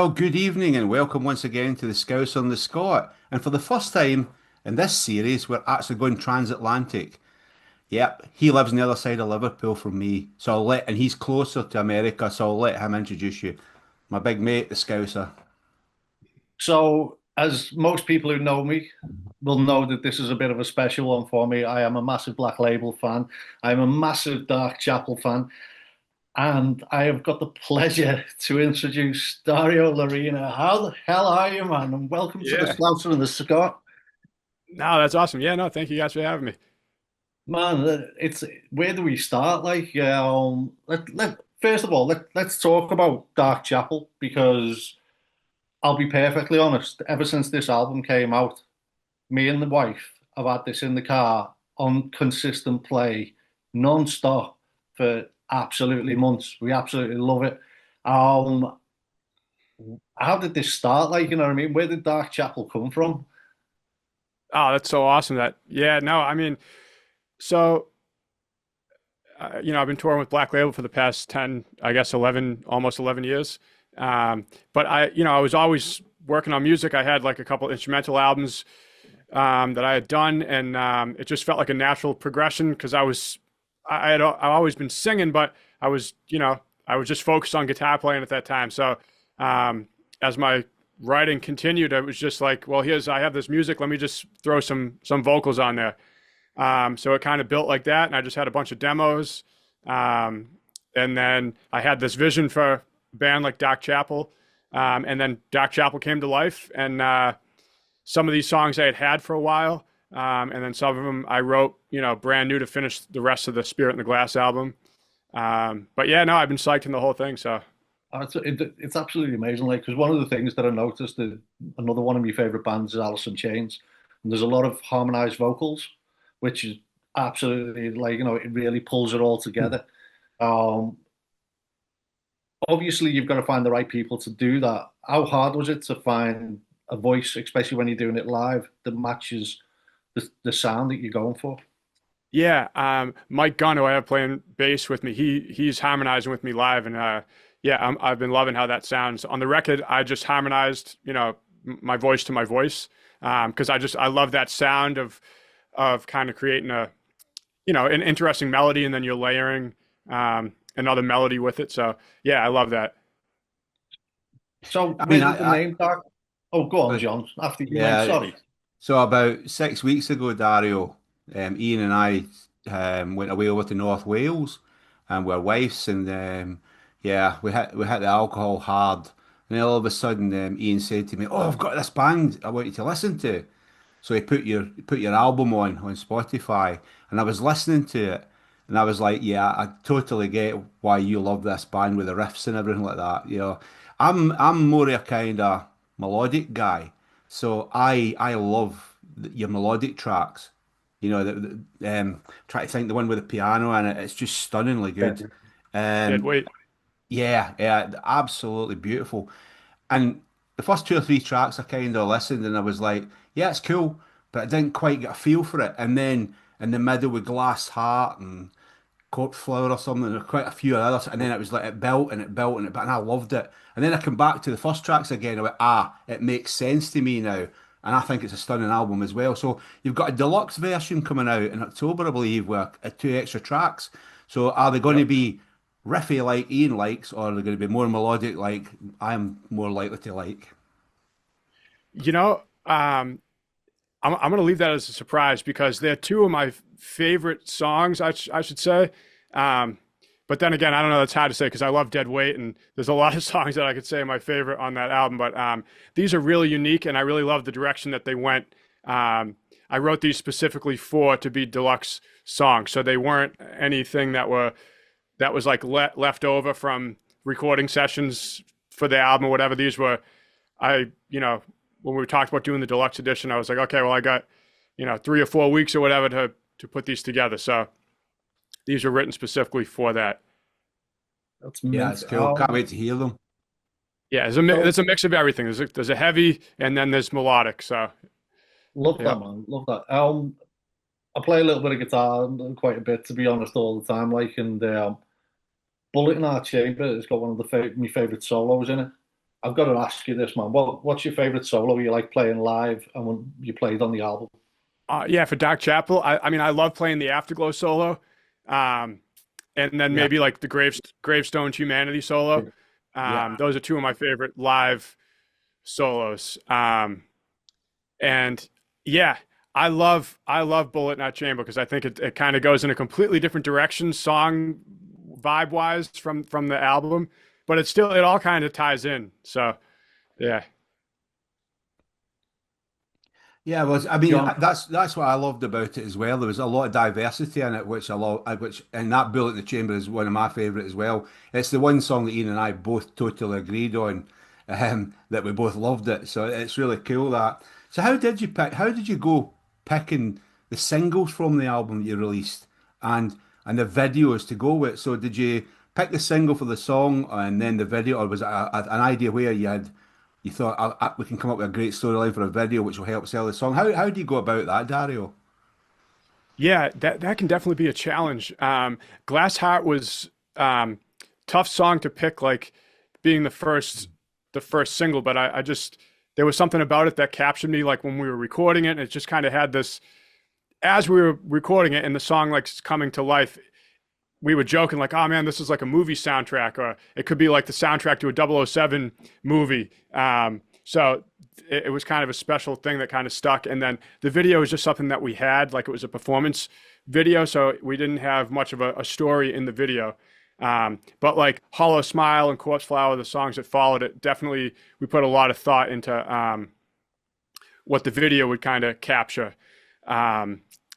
Well, good evening and welcome once again to the Scouser and the Scot. And for the first time in this series, we're actually going transatlantic. Yep, he lives on the other side of Liverpool from me, and he's closer to America, so I'll let him introduce you. My big mate, the Scouser. So, as most people who know me will know that this is a bit of a special one for me. I am a massive Black Label fan. I'm a massive Dark Chapel fan. And I have got the pleasure to introduce Dario Lorina. How the hell are you, man? And welcome to the Yeah. Scouser and the Scot. No, that's awesome. Yeah, no, thank you guys for having me. Man, it's where do we start? First of all, let's talk about Dark Chapel because I'll be perfectly honest. Ever since this album came out, me and the wife have had this in the car on consistent play, non-stop for absolutely months. We absolutely love it. Um, how did this start? Like, you know what I mean? Where did Dark Chapel come from? Oh, that's so awesome that, yeah, no, I mean, so, I've been touring with Black Label for the past 10, I guess 11, almost 11 years. But I was always working on music. I had like a couple instrumental albums that I had done, and it just felt like a natural progression because I've always been singing, but I was just focused on guitar playing at that time. So as my writing continued, it was just like, well, I have this music. Let me just throw some vocals on there. So it kind of built like that, and I just had a bunch of demos. Um, and then I had this vision for a band like Dark Chapel, and then Dark Chapel came to life, and some of these songs I had had for a while, and then some of them I wrote, brand new to finish the rest of the Spirit in the Glass album. But yeah, no, I've been psyched in the whole thing. So It's absolutely amazing. Like, because one of the things that I noticed that another one of my favorite bands is Alice in Chains, and there's a lot of harmonized vocals, which is absolutely like, it really pulls it all together. Um, Obviously, you've got to find the right people to do that. How hard was it to find a voice, especially when you're doing it live, that matches the sound that you're going for? yeah, Mike Gunn, who I have playing bass with me, he's harmonizing with me live, and yeah, I've been loving how that sounds. On the record, I just harmonized, my voice to my voice, because I love that sound of kind of creating an interesting melody, and then you're layering another melody with it. So yeah, I love that. So, I mean, where did the name Dark? Oh, go on, John. After you went, yeah. sorry. So about 6 weeks ago, Dario, Ian and I went away over to North Wales, and we're wives, and yeah, we hit the alcohol hard. And then all of a sudden, Ian said to me, "Oh, I've got this band I want you to listen to." So he put your album on Spotify, and I was listening to it, and I was like, "Yeah, I totally get why you love this band with the riffs and everything like that." I'm more a kind of melodic guy, so I love your melodic tracks. Try to think the one with the piano in it. It's just stunningly good. Yeah. Dead Um, weight. yeah, yeah, absolutely beautiful. And the first two or three tracks I kind of listened and I was like, yeah, it's cool, but I didn't quite get a feel for it. And then in the middle with Glass Heart and Court Flower or something, there were quite a few others. And then it was like it built and it built and it built, and I loved it. And then I come back to the first tracks again. I went, it makes sense to me now. And I think it's a stunning album as well. So you've got a deluxe version coming out in October, I believe, with two extra tracks. So are they going to Yep. be riffy like Ian likes, or are they going to be more melodic like I'm more likely to like? You know, I'm going to leave that as a surprise because they're two of my favorite songs, I should say. Um, but then again, I don't know. That's hard to say because I love Dead Weight, and there's a lot of songs that I could say are my favorite on that album. But these are really unique, and I really love the direction that they went. I wrote these specifically to be deluxe songs, so they weren't anything that was like left over from recording sessions for the album or whatever. These were, when we talked about doing the deluxe edition, I was like, okay, well, I got, 3 or 4 weeks or whatever to put these together. So these were written specifically for that. That's Yeah, mint. it's cool. Can't wait to hear them. Yeah, So there's a mix of everything. There's a heavy and then there's melodic. So love yeah, that, man. Love that. I play a little bit of guitar, quite a bit, to be honest, all the time. Like, and Bullet in Our Chamber has got one of my favorite solos in it. I've got to ask you this, man. What's your favorite solo you like playing live and when you played on the album? Yeah, for Dark Chapel, I mean, I love playing the Afterglow solo, um, and then Yeah, maybe like the Gravestone's Humanity solo. yeah. Those are two of my favorite live solos. And yeah, I love Bullet Not Chamber because I think it kind of goes in a completely different direction, song vibe wise from the album, but it all kind of ties in. So yeah. Yeah, well, I mean, John, that's what I loved about it as well. There was a lot of diversity in it, which I love. Which and that Bullet in the Chamber is one of my favorite as well. It's the one song that Ian and I both totally agreed on, that we both loved it. So it's really cool that. So how did you pick? How did you go picking the singles from the album that you released and the videos to go with? So did you pick the single for the song and then the video, or was it an idea where you thought we can come up with a great storyline for a video which will help sell the song. How do you go about that, Dario? Yeah, that can definitely be a challenge. Glass Heart was tough song to pick, like being the first single, but I just there was something about it that captured me, like when we were recording it, and it just kind of had this as we were recording it and the song like coming to life. We were joking like, oh man, this is like a movie soundtrack, or it could be like the soundtrack to a 007 movie. So it was kind of a special thing that kind of stuck. And then the video is just something that we had, like it was a performance video. So we didn't have much of a story in the video. But like Hollow Smile and Corpse Flower, the songs that followed it, definitely we put a lot of thought into what the video would kind of capture.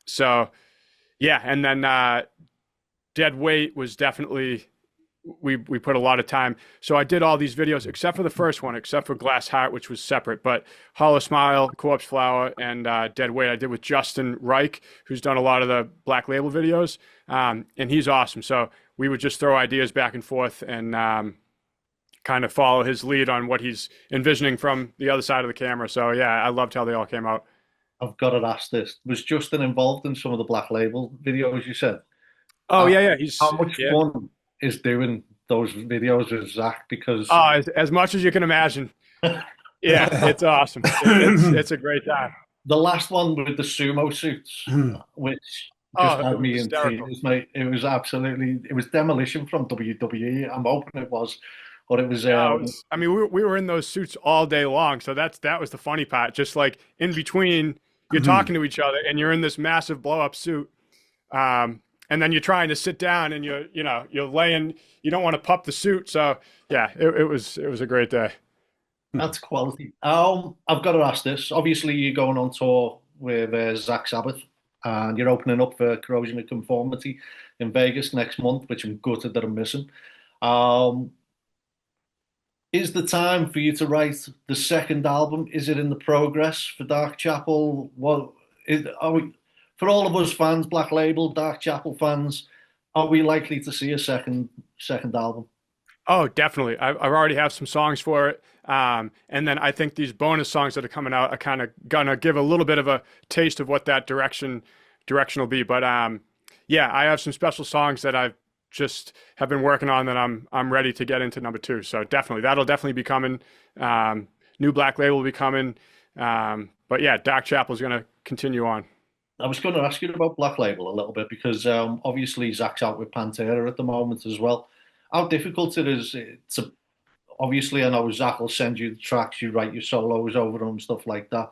So yeah, and then Dead Weight was definitely we put a lot of time. So I did all these videos except for the first one, except for Glass Heart, which was separate. But Hollow Smile, Corpse Flower, and Dead Weight I did with Justin Reich, who's done a lot of the Black Label videos, and he's awesome. So we would just throw ideas back and forth and kind of follow his lead on what he's envisioning from the other side of the camera. So yeah, I loved how they all came out. I've got to ask this. Was Justin involved in some of the Black Label videos you said? Oh Uh, yeah, yeah, how he's much yeah. fun is doing those videos with Zach? Because Oh, as much as you can imagine. Yeah, it's awesome. It's a great time. the last one with the sumo suits, which just Oh, it had was me in hysterical. tears, mate. It was demolition from WWE. I'm hoping it was, but it was, No, I mean, we were in those suits all day long, so that was the funny part. Just like in between, you're talking to each other, and you're in this massive blow up suit, and then you're trying to sit down, and you're laying. You don't want to pup the suit, so yeah, it was a great day. that's quality. I've got to ask this. Obviously, you're going on tour with Zach Sabbath, and you're opening up for Corrosion of Conformity in Vegas next month, which I'm gutted that I'm missing. Um, is the time for you to write the second album? Is it in the progress for Dark Chapel? Are we, for all of us fans, Black Label, Dark Chapel fans, are we likely to see a second album? Oh, definitely. I've already have some songs for it. And then I think these bonus songs that are coming out are kind of gonna give a little bit of a taste of what that direction will be. But yeah, I have some special songs that I've just have been working on that I'm ready to get into number two. So definitely that'll definitely be coming. New Black Label will be coming. But yeah, Dark Chapel is gonna continue on. I was going to ask you about Black Label a little bit because obviously Zach's out with Pantera at the moment as well. How difficult it is to obviously I know Zach will send you the tracks, you write your solos over them, stuff like that.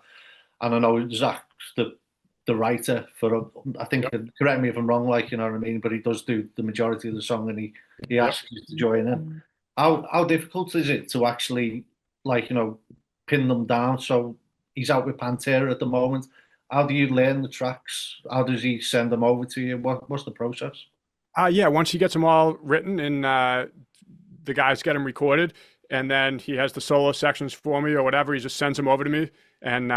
And I know Zach's the writer for I think Yep. correct me if I'm wrong, like you know what I mean, but he does do the majority of the song and he Yep. asks you to join in. How difficult is it to actually like pin them down? So he's out with Pantera at the moment. How do you learn the tracks? How does he send them over to you? What's the process? Yeah, once he gets them all written and the guys get them recorded, and then he has the solo sections for me or whatever, he just sends them over to me. And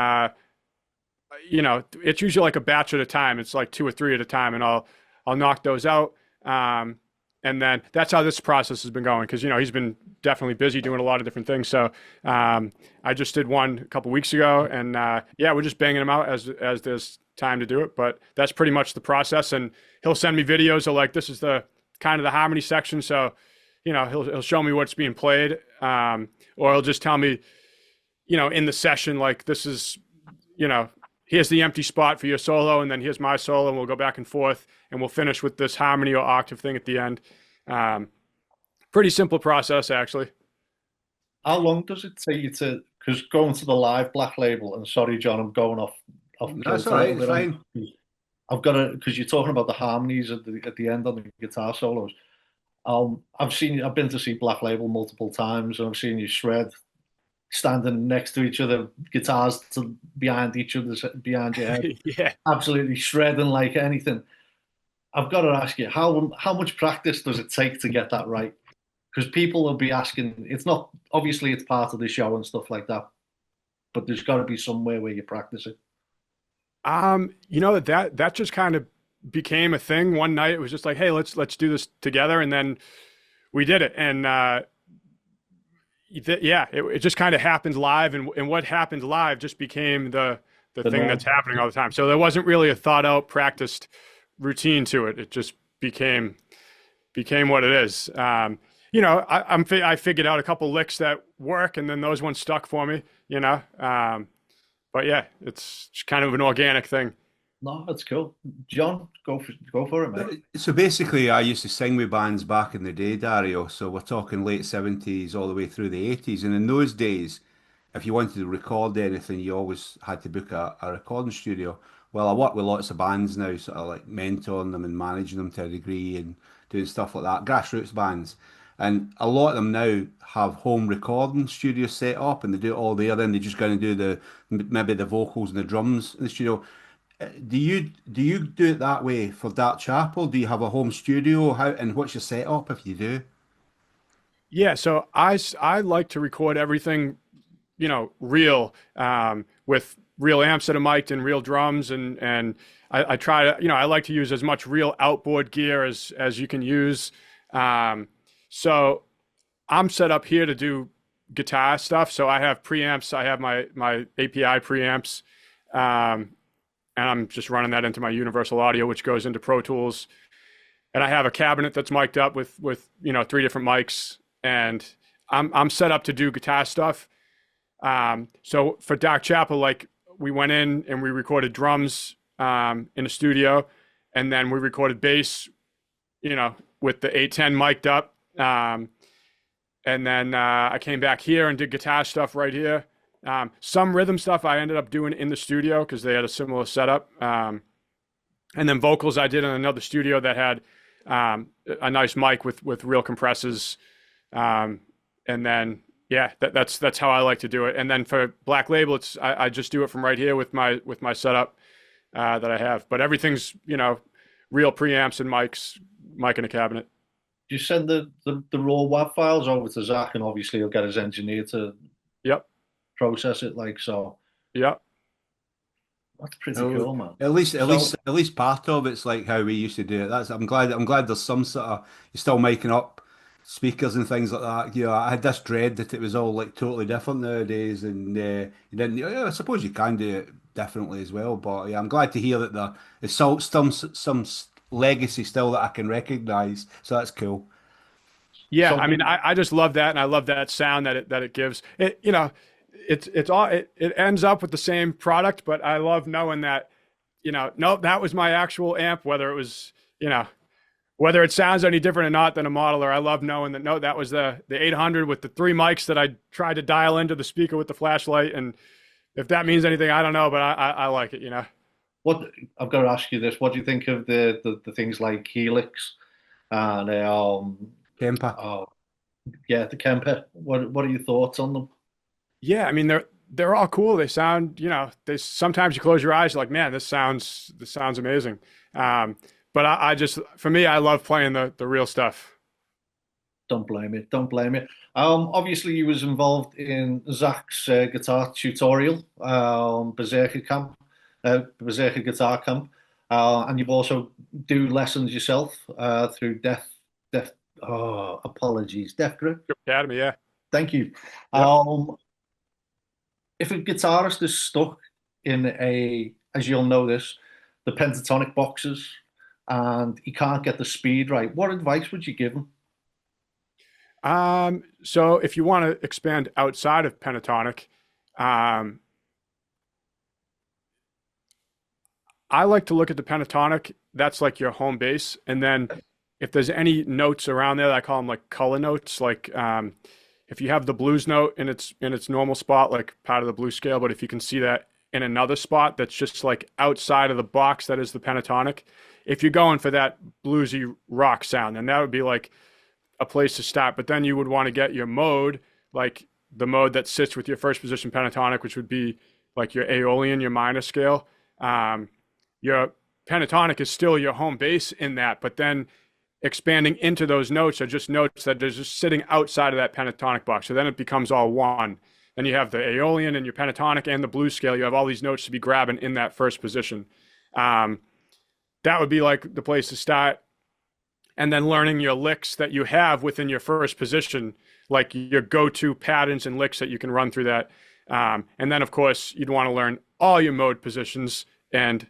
it's usually like a batch at a time. It's like two or three at a time, and I'll knock those out. And then that's how this process has been going because he's been definitely busy doing a lot of different things. So I just did one a couple weeks ago, and yeah, we're just banging them out as there's time to do it. But that's pretty much the process. And he'll send me videos of like this is the kind of the harmony section. So he'll show me what's being played, or he'll just tell me, in the session, like this is, you know, here's the empty spot for your solo, and then here's my solo, and we'll go back and forth, and we'll finish with this harmony or octave thing at the end. Um, Pretty simple process, actually. How long does it take you to? Because going to the live Black Label, and sorry, John, I'm going off That's kilter all a right. little It's bit. fine. I've got to, because you're talking about the harmonies at the end on the guitar solos. I've been to see Black Label multiple times, and I've seen you shred standing next to each other, guitars behind your head, Yeah. absolutely shredding like anything. I've got to ask you, how much practice does it take to get that right? Because people will be asking. It's not obviously it's part of the show and stuff like that, but there's got to be somewhere where you practice it. That just kind of became a thing. One night it was just like, hey, let's do this together, and then we did it. And yeah, it just kind of happened live, and what happened live just became the The thing norm. that's happening all the time. So there wasn't really a thought out, practiced routine to it. It just became what it is. I figured out a couple licks that work, and then those ones stuck for me. But yeah, it's kind of an organic thing. No, that's cool. John, go for it, mate. So basically, I used to sing with bands back in the day, Dario. So we're talking late 70s all the way through the 80s. And in those days, if you wanted to record anything, you always had to book a recording studio. Well, I work with lots of bands now, sort of like mentoring them and managing them to a degree and doing stuff like that, grassroots bands. And a lot of them now have home recording studios set up and they do it all there. Then they're just going to do maybe the vocals and the drums in the studio. Do you do it that way for Dark Chapel? Do you have a home studio? How and what's your setup if you do? Yeah, so I like to record everything, real, with real amps that are mic'd and real drums, and I try to, I like to use as much real outboard gear as you can use. So I'm set up here to do guitar stuff. So I have preamps, I have my API preamps, and I'm just running that into my Universal Audio, which goes into Pro Tools. And I have a cabinet that's mic'd up with three different mics, and I'm set up to do guitar stuff. So for Dark Chapel, like we went in and we recorded drums in a studio, and then we recorded bass, with the 810 mic'd up. And then I came back here and did guitar stuff right here. Some rhythm stuff I ended up doing in the studio because they had a similar setup. And then vocals I did in another studio that had a nice mic with real compressors. And then yeah, that's how I like to do it. And then for Black Label, I just do it from right here with my setup that I have. But everything's real preamps and mic in a cabinet. You send the raw WAV files over to Zach, and obviously he'll get his engineer to Yep, process it like so. yep. That's pretty Well, cool, man. at least, at So least, at least part of it's like how we used to do it. I'm glad there's some sort of you're still making up speakers and things like that. I had this dread that it was all like totally different nowadays, and you didn't. Yeah, I suppose you can do it differently as well, but yeah, I'm glad to hear that there's still some legacy still that I can recognize. So that's cool. Yeah, I mean, something I just love that, and I love that sound that it gives. It ends up with the same product, but I love knowing that, no, that was my actual amp, whether it was, whether it sounds any different or not than a modeler. I love knowing that, no, that was the 800 with the three mics that I tried to dial into the speaker with the flashlight. And if that means anything, I don't know, but I like it. what I've got to ask you this: what do you think of the things like Helix and Kemper. oh yeah, the Kemper? What are your thoughts on them? Yeah, I mean they're all cool. They sound, they sometimes you close your eyes, you're like, man, this sounds amazing. But I just, for me, I love playing the real stuff. Don't blame it. Don't blame it. Obviously, you was involved in Zach's guitar tutorial, Berserker Guitar Camp, and you've also do lessons yourself through Deaf. Oh, apologies, Deaf Grip. Academy, yeah. Thank you. Yep. If a guitarist is stuck in as you'll know this, the pentatonic boxes, and he can't get the speed right, what advice would you give him? So if you want to expand outside of pentatonic, um, I like to look at the pentatonic. That's like your home base, and then if there's any notes around there, I call them like color notes. Like if you have the blues note in its normal spot, like part of the blues scale, but if you can see that in another spot that's just like outside of the box that is the pentatonic, if you're going for that bluesy rock sound, then that would be like a place to start. But then you would want to get your mode, like the mode that sits with your first position pentatonic, which would be like your Aeolian, your minor scale. Um, your pentatonic is still your home base in that, but then expanding into those notes are just notes that are just sitting outside of that pentatonic box. So then it becomes all one. Then you have the Aeolian and your pentatonic and the blues scale. You have all these notes to be grabbing in that first position. Um, that would be like the place to start. And then learning your licks that you have within your first position, like your go-to patterns and licks that you can run through that. And then, of course, you'd want to learn all your mode positions and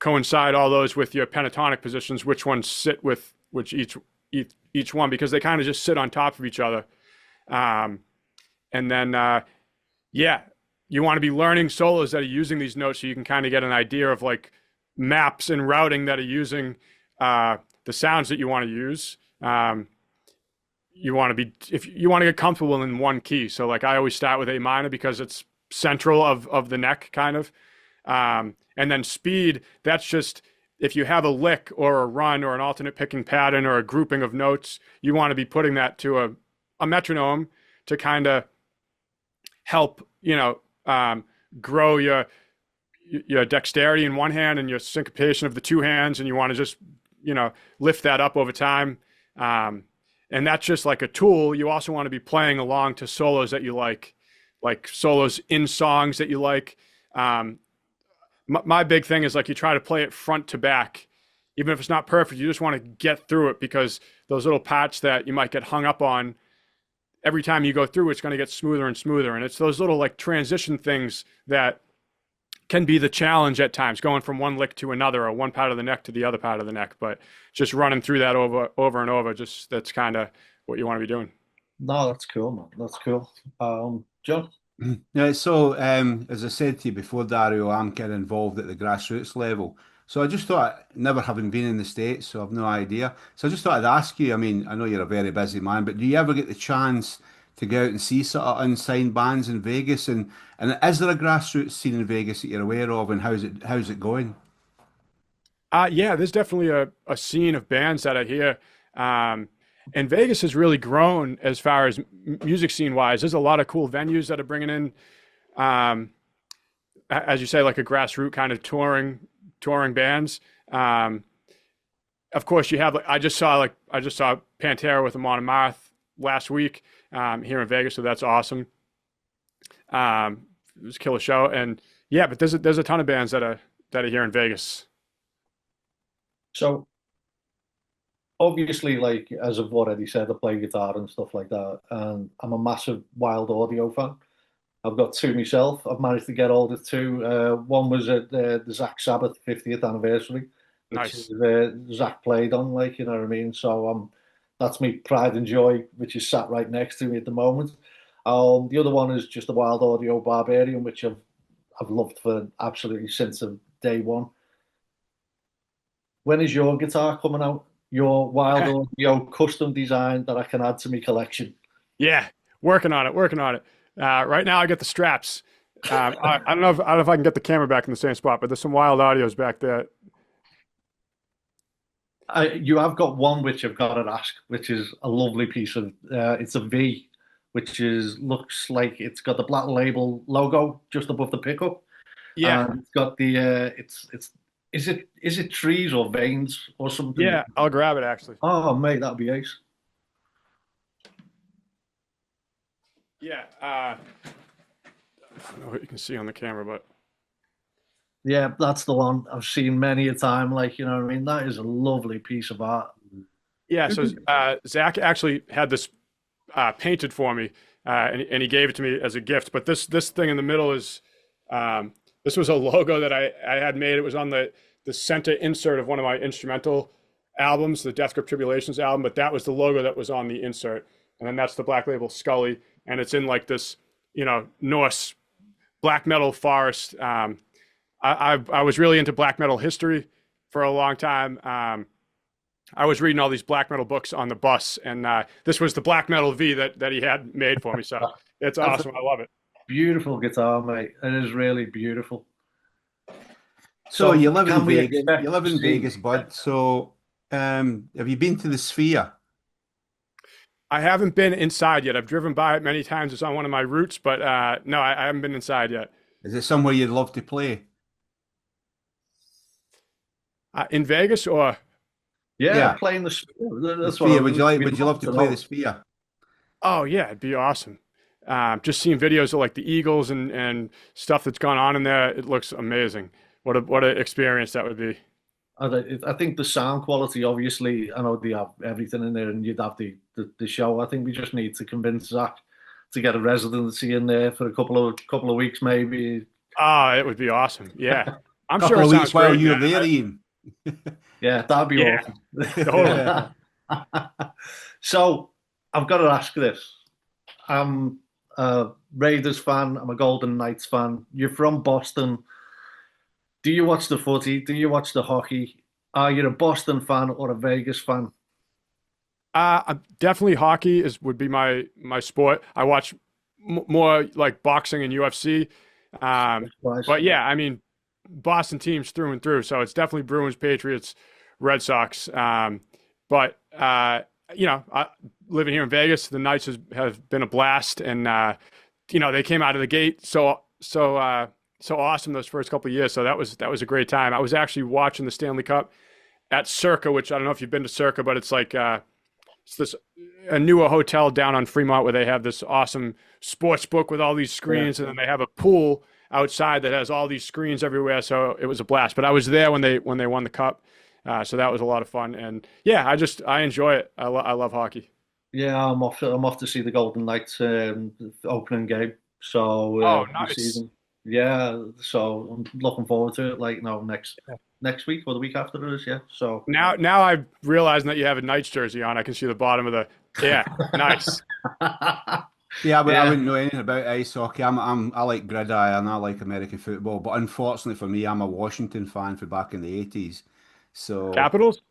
coincide all those with your pentatonic positions, which ones sit with which each one, because they kind of just sit on top of each other. And then, yeah, you want to be learning solos that are using these notes so you can kind of get an idea of like maps and routing that are using the sounds that you want to use. You want to be, if you want to get comfortable in one key. So like I always start with A minor because it's central of the neck kind of. And then speed, that's just if you have a lick or a run or an alternate picking pattern or a grouping of notes, you want to be putting that to a metronome to kind of help, grow your dexterity in one hand and your syncopation of the two hands. And you want to just, lift that up over time. And that's just like a tool. You also want to be playing along to solos that you like solos in songs that you like. My big thing is like you try to play it front to back, even if it's not perfect. You just want to get through it because those little parts that you might get hung up on, every time you go through, it's going to get smoother and smoother. And it's those little like transition things that can be the challenge at times, going from one lick to another or one part of the neck to the other part of the neck. But just running through that over and over, just that's kind of what you want to be doing. No, that's cool, man. That's cool. John? Yeah, so as I said to you before, Dario, I'm kind of involved at the grassroots level. So I just thought, never having been in the States, so I've no idea. So I just thought I'd ask you, I mean, I know you're a very busy man, but do you ever get the chance to go out and see sort of unsigned bands in Vegas? And is there a grassroots scene in Vegas that you're aware of, and how's it going? Yeah, there's definitely a scene of bands that I hear. Um, and Vegas has really grown as far as music scene wise. There's a lot of cool venues that are bringing in, um, as you say, like a grassroots kind of touring bands. Um, of course, you have. I just saw Pantera with Amon Amarth last week here in Vegas, so that's awesome. It was a killer show, and yeah, but there's a ton of bands that are here in Vegas. So obviously, like as I've already said, I play guitar and stuff like that, and I'm a massive Wild Audio fan. I've got two myself. I've managed to get hold of two. One was at the Zach Sabbath 50th anniversary, which is Nice. Zach played on, like you know what I mean. So that's me pride and joy, which is sat right next to me at the moment. The other one is just the Wild Audio Barbarian, which I've loved for absolutely since day one. When is your guitar coming out? Your Wild Audio custom design that I can add to my collection. Yeah, working on it, working on it. Right now, I get the straps. I don't know if I can get the camera back in the same spot, but there's some wild audios back there. You have got one which I've got to ask, which is a lovely piece of. It's a V, which is looks like it's got the Black Label logo just above the pickup, Yeah, and it's got the. It's is it trees or veins or something? yeah, I'll grab it actually. Oh mate, that'd be ace. Yeah, I don't know what you can see on the camera, but Yeah, that's the one I've seen many a time. Like you know what I mean. That is a lovely piece of art. yeah. So Zach actually had this painted for me, and he gave it to me as a gift. But this thing in the middle is this was a logo that I had made. It was on the center insert of one of my instrumental albums, the Death Grip Tribulations album. But that was the logo that was on the insert. and then that's the Black Label Scully, and it's in like this, Norse black metal forest. I was really into black metal history for a long time. I was reading all these black metal books on the bus, and this was the black metal V that he had made for me. So it's That's a awesome. I love it. beautiful guitar, mate. It is really beautiful. So So you live in can we Vegas. You expect live to in see? Vegas, bud. So have you been to the Sphere? I haven't been inside yet. I've driven by it many times. It's on one of my routes, but no, I haven't been inside yet. Is it somewhere you'd love to play? In Vegas or Yeah, Yeah, playing the Sphere. the That's what Sphere. Would you like? we'd Would you love love to to play the know. Sphere? oh yeah, it'd be awesome. Just seeing videos of like the Eagles and stuff that's gone on in there, it looks amazing. What a experience that would be. I think the sound quality, obviously, I know they have everything in there, and you'd have the show. I think we just need to convince Zach to get a residency in there for a couple of weeks, maybe. Oh, it would be awesome. Yeah, I'm sure Couple it of sounds weeks while great, you're man. there, Ian. Yeah, that'd be Yeah, awesome. totally. So I've got to ask this. I'm a Raiders fan. I'm a Golden Knights fan. You're from Boston. Do you watch the footy? Do you watch the hockey? Are you a Boston fan or a Vegas fan? Definitely hockey is would be my sport. I watch more like boxing and UFC. Guys? But yeah, I mean, Boston teams through and through. So it's definitely Bruins, Patriots, Red Sox. But living here in Vegas, the Knights have been a blast, and they came out of the gate so awesome those first couple of years. So that was a great time. I was actually watching the Stanley Cup at Circa, which I don't know if you've been to Circa, but it's like it's this a newer hotel down on Fremont where they have this awesome sports book with all these Yeah. screens, and then they have a pool outside that has all these screens everywhere. So it was a blast. But I was there when they won the cup, so that was a lot of fun. And yeah, I enjoy it. I love hockey. Yeah, I'm off to see the Golden Knights opening game. So Oh, you see nice. them. Yeah, so I'm looking forward to it. Like no, next week or the week after it is. Yeah. So Now I'm realizing that you have a Knights jersey on. I can see the bottom of the. Yeah, nice. Yeah, I yeah, wouldn't know anything about ice hockey. I like gridiron. I like American football. But unfortunately for me, I'm a Washington fan for back in the 80s. So Capitals.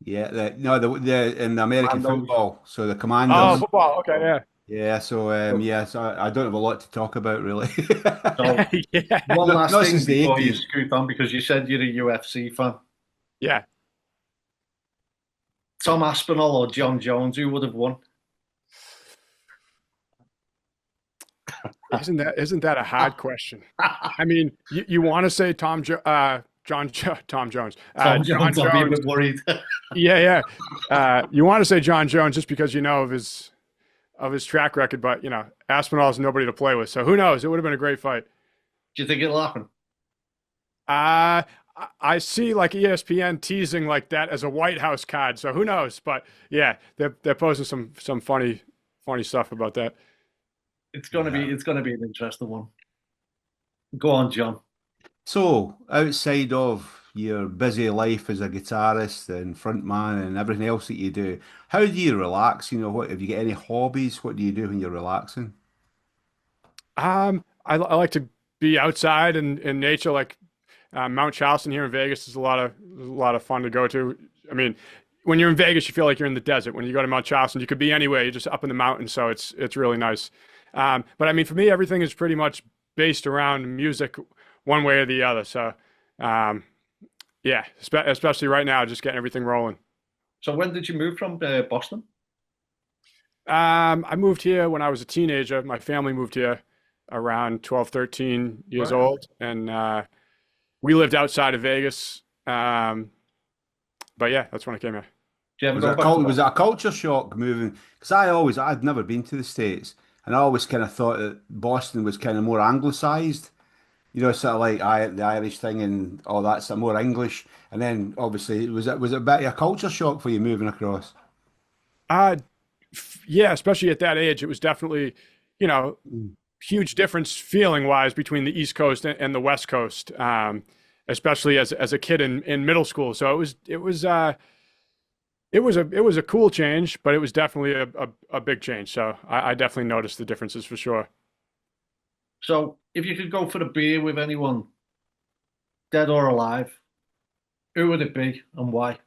yeah, no, the in the American Nando's. football. So the Oh, Commanders. football. Okay, yeah. Yeah, so so I don't have a lot to talk about really. So Yeah, one Not, last not thing since the before you 80s. scoot on, because you said you're a UFC fan. yeah. Tom Aspinall or John Jones, who would have won? Isn't that a hard question? I mean, you want to say Tom Jones, Tom John Jones, I'd be a Jones. bit worried. Yeah, yeah. You want to say John Jones just because you know of his track record, but Aspinall's nobody to play with. So who knows? It would have been a great fight. Do you think it'll happen? Uh I see like ESPN teasing like that as a White House card. So who knows? But yeah, they're posting some funny stuff about that. Yeah. It's gonna be an interesting one. Go on, John. So outside of your busy life as a guitarist and frontman and everything else that you do, how do you relax? What have you got any hobbies? What do you do when you're relaxing? I like to be outside in nature, like Mount Charleston here in Vegas is a lot of fun to go to. I mean, when you're in Vegas, you feel like you're in the desert. When you go to Mount Charleston, you could be anywhere. You're just up in the mountains, so it's really nice. But I mean, for me, everything is pretty much based around music, one way or the other. So, um, yeah, especially right now, just getting everything rolling. So when did you move from Boston? I moved here when I was a teenager. My family moved here around 12, 13 years Right. old, and we lived outside of Vegas. But yeah, that's when I came here. Do you ever go back to Was it a Boston? culture shock moving? Because I'd never been to the States, and I always kind of thought that Boston was kind of more anglicized. Sort of like the Irish thing and all that, sort of more English. And then obviously, was it a bit of a culture shock for you moving across? Uh, yeah, especially at that age, it was definitely, you know, Mm. huge difference feeling wise between the East Coast and the West Coast, especially as a kid in middle school. So it was it was a cool change, but it was definitely a big change. So I definitely noticed the differences for sure. So, if you could go for a beer with anyone, dead or alive, who would it be and why?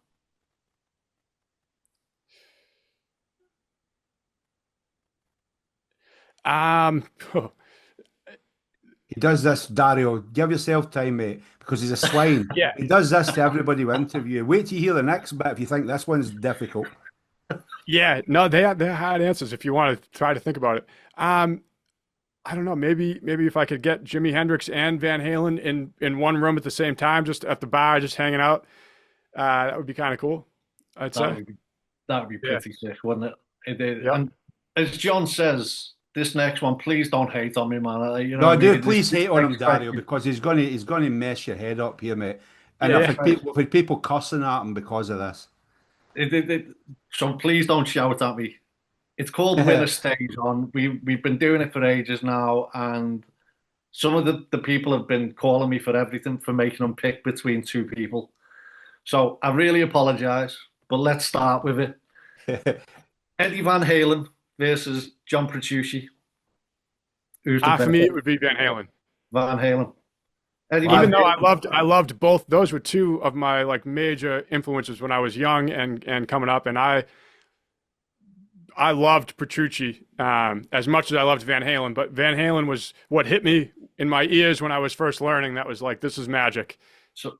Um, He does this, Dario. Give yourself time, mate, because he's a swine. yeah, He does this to everybody we interview. Wait till you hear the next bit if you think this one's difficult. yeah. No, they had answers if you want to try to think about it. Um, I don't know. Maybe if I could get Jimi Hendrix and Van Halen in one room at the same time, just at the bar, just hanging out, that would be kind of cool. I'd That say. would be that would be Yeah. pretty sick, wouldn't it? Yep. And as John says, this next one, please don't hate on me, man. You know No, what I do mean? please This hate on him, next Dario, question, because he's gonna mess your head up here, mate. And yeah. I've had people cussing at him because of this. It, it, it, so please don't shout at me. It's called Winner Stays On. We've been doing it for ages now, and some of the people have been calling me for everything for making them pick between two people. So I really apologize, but let's start with it. Eddie Van Halen versus John Petrucci. Who's the For better? me, it would be Van Halen. Van Halen. Eddie Well, Van Even though Halen. I loved both. Those were two of my like major influences when I was young and coming up, and I loved Petrucci as much as I loved Van Halen. But Van Halen was what hit me in my ears when I was first learning. That was like, this is magic. So,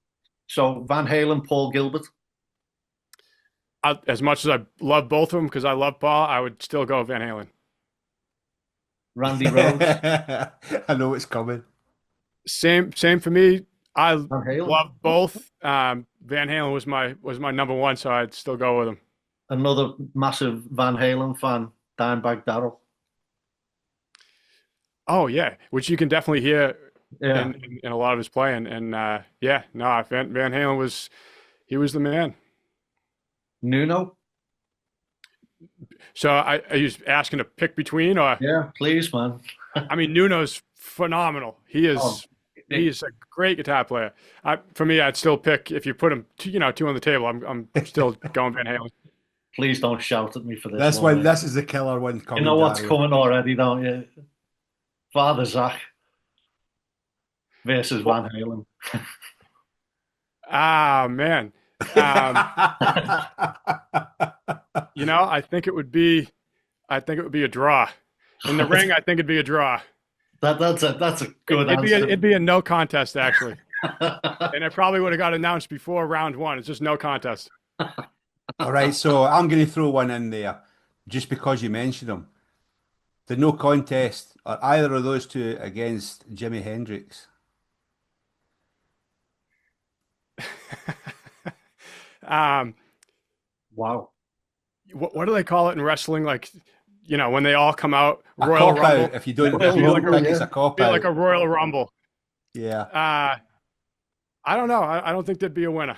so Van Halen, Paul Gilbert, As much as I love both of them because I love Paul, I would still go Van Halen. Randy Rhoads, I know it's coming. Same for me. I Van Halen. love both. Van Halen was my number one, so I'd still go with him. Another massive Van Halen fan, Dimebag Darrell. Oh yeah, which you can definitely hear Yeah. in a lot of his playing. And yeah, no, Van Halen he was the man. Nuno. So are you asking to pick between, or Yeah, please, man. I mean, Nuno's phenomenal. Oh, He is a great guitar player. For me, I'd still pick if you put him, two on the table. I'm still going Van Halen. please don't shout at me for this one. This is the killer one You coming, know what's Dario. coming already, don't you? Father Zach versus Van Halen. Ah man, um, I think it would be a draw. In the ring, I think it'd be a draw. That's a good answer. It'd be a no contest actually, and it probably would have got announced before round one. It's just no contest. All right, so I'm going to throw one in there just because you mentioned him. The no contest are either of those two against Jimi Hendrix. um, Wow. what do they call it in wrestling? Like, when they all come out, A Royal cop Rumble. out. If you don't, Royal if you don't Rumble, think it's yeah. a cop Be like out, a Royal Rumble. yeah. I don't know. I don't think there'd be a winner.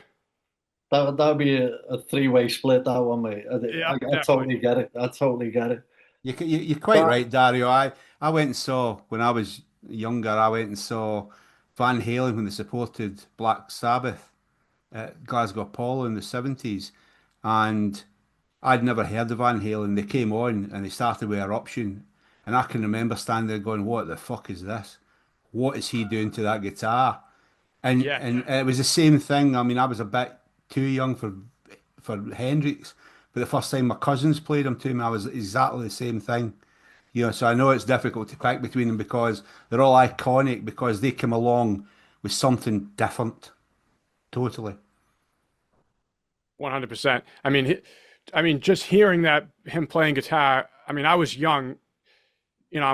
That'd be a three-way split, that one, mate. Yeah, I totally definitely. get it. I totally get it. You're quite But right, Dario. I went and saw when I was younger. I went and saw Van Halen when they supported Black Sabbath at Glasgow Apollo in the 70s, and I'd never heard of Van Halen. They came on and they started with Eruption, and I can remember standing there going, "What the fuck is this? What is he doing to that guitar?" And Yeah, and it was the same thing. I mean, I was a bit too young for Hendrix, but the first time my cousins played him to me, I was exactly the same thing. So I know it's difficult to pick between them because they're all iconic because they come along with something different, totally. 100%. I mean, just hearing that him playing guitar. I mean, I was young. I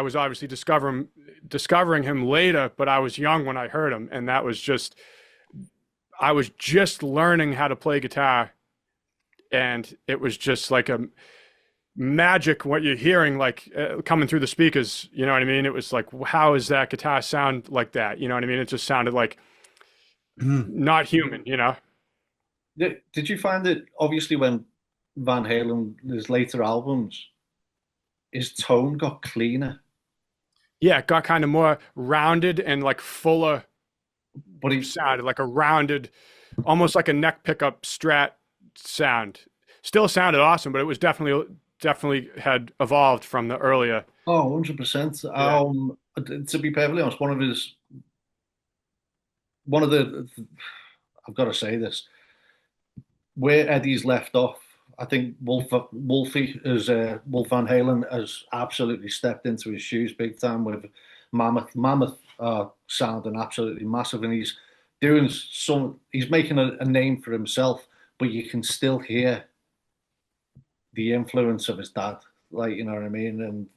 was obviously discovering him later, but I was young when I heard him, and I was just learning how to play guitar, and it was just like a magic what you're hearing, like coming through the speakers. You know what I mean? It was like, how is that guitar sound like that? You know what I mean? It just sounded like not human. did you find that obviously when Van Halen, his later albums, his tone got cleaner, Yeah, it got kind of more rounded and like fuller but he sounded like a rounded, almost like a neck pickup Strat sound. Still sounded awesome, but it was definitely had evolved from the earlier. Oh, 100%. Yeah. To be perfectly honest, one of the, I've got to say this, where Eddie's left off, I think Wolf Van Halen has absolutely stepped into his shoes big time with Mammoth sounding absolutely massive, and he's making a name for himself, but you can still hear the influence of his dad, like, you know what I mean, and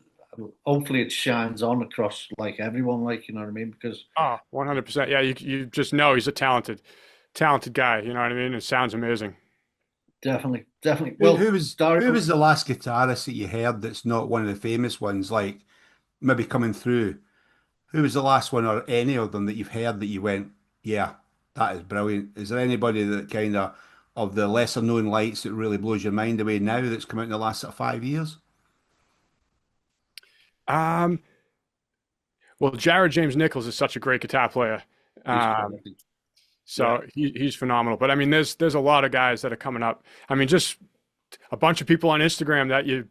hopefully it shines on across like everyone, like, you know what I mean, because Oh, 100%. Yeah, you just know he's a talented guy, you know what I mean? It sounds amazing. definitely. Who, Well, who was who Dario, was the last guitarist that you heard that's not one of the famous ones, like maybe coming through? Who was the last one, or any of them that you've heard that you went, yeah, that is brilliant? Is there anybody that kind of the lesser known lights that really blows your mind away now that's come out in the last sort of 5 years? Um, well, Jared James Nichols is such a great guitar player. he's Um, quality. Yeah, so he's phenomenal. But I mean, there's a lot of guys that are coming up. I mean, just a bunch of people on Instagram that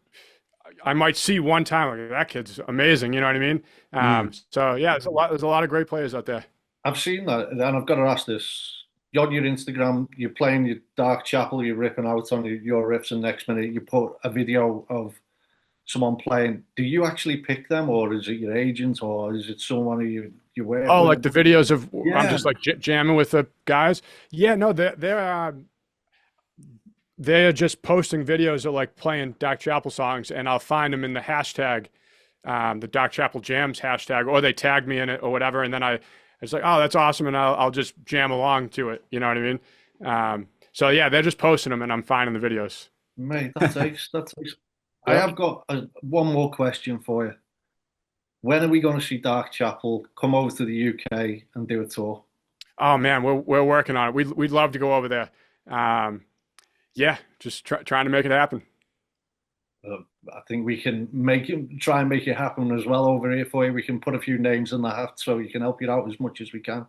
I might see one time, like that kid's amazing, you know what I mean? Mm. So yeah, there's a lot of great players out there. I've seen that, and I've got to ask this. You're on your Instagram, you're playing your Dark Chapel, you're ripping out on your riffs, and next minute you put a video of someone playing. Do you actually pick them, or is it your agent, or is it someone who you work Oh, with? like the videos of I'm Yeah, just like jamming with the guys. Yeah, no, they're just posting videos of like playing Dark Chapel songs, and I'll find them in the hashtag, the Dark Chapel Jams hashtag, or they tag me in it or whatever, and then it's like, oh, that's awesome, and I'll just jam along to it. You know what I mean? So yeah, they're just posting them, and I'm finding the videos. mate, that's ace. That's ace. I Yep. have got one more question for you. When are we going to see Dark Chapel come over to the UK and do a tour? Oh man, we're working on it. We'd love to go over there. Um, yeah, just trying to make it happen. Uh, I think we can try and make it happen as well over here for you. We can put a few names in the hat so we can help you out as much as we can.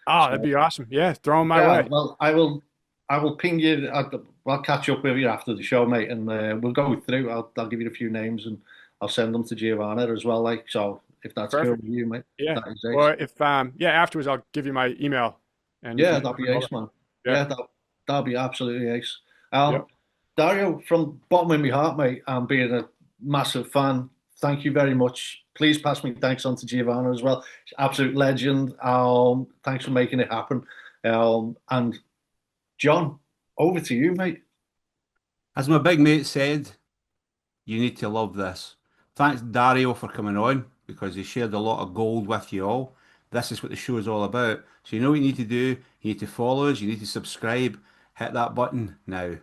Oh, that'd So be awesome. Yeah, throw them my yeah, way. well, I will ping you. I'll catch up with you after the show, mate, and we'll go through. I'll give you a few names and I'll send them to Giovanna as well. Like, so if that's cool Perfect. with you, mate, Yeah. that is ace. Or if yeah, afterwards I'll give you my email and you Yeah, can that'd send be them over. ace, man. Yeah. Yeah, that'd be absolutely ace. Yep. Dario, from bottom of my heart, mate, and being a massive fan, thank you very much. Please pass me thanks on to Giovanna as well. She's an absolute legend. Thanks for making it happen. And John, over to you, mate. As my big mate said, you need to love this. Thanks, Dario, for coming on because he shared a lot of gold with you all. This is what the show is all about. So, you know what you need to do? You need to follow us, you need to subscribe, hit that button now.